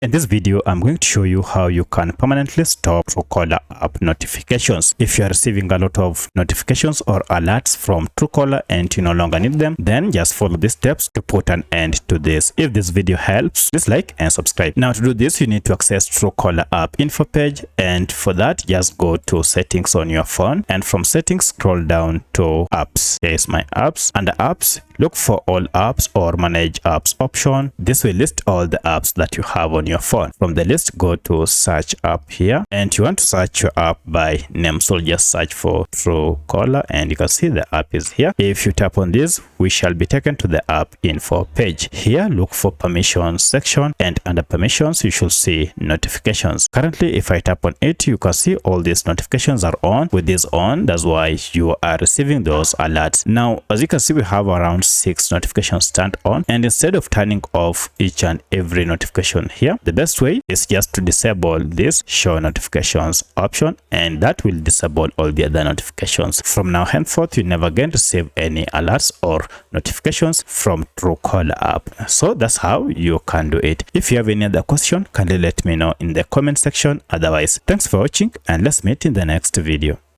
In this video, I'm going to show you how you can permanently stop Truecaller app notifications. If you are receiving a lot of notifications or alerts from Truecaller and you no longer need them, then just follow these steps to put an end to this. If this video helps, please like and subscribe. Now to do this, you need to access Truecaller app info page, and for that, just go to settings on your phone, and from settings scroll down to apps. Here is my apps. Under apps, look for all apps or manage apps option. This will list all the apps that you have on your phone. From the list, go to search app here, and you want to search your app by name, so just search for Truecaller, and you can see the app is here. If you tap on this, we shall be taken to the app info page. Here, look for permissions section, and under permissions you should see notifications. Currently, if I tap on it, you can see all these notifications are on. With this on, that's why you are receiving those alerts. Now, as you can see, we have around 6 notifications turned on, and instead of turning off each and every notification here, the best way is just to disable this show notifications option, and that will disable all the other notifications. From now henceforth, you never again receive any alerts or notifications from Truecaller app. So that's how you can do it. If you have any other question, kindly let me know in the comment section. Otherwise, thanks for watching, and let's meet in the next video.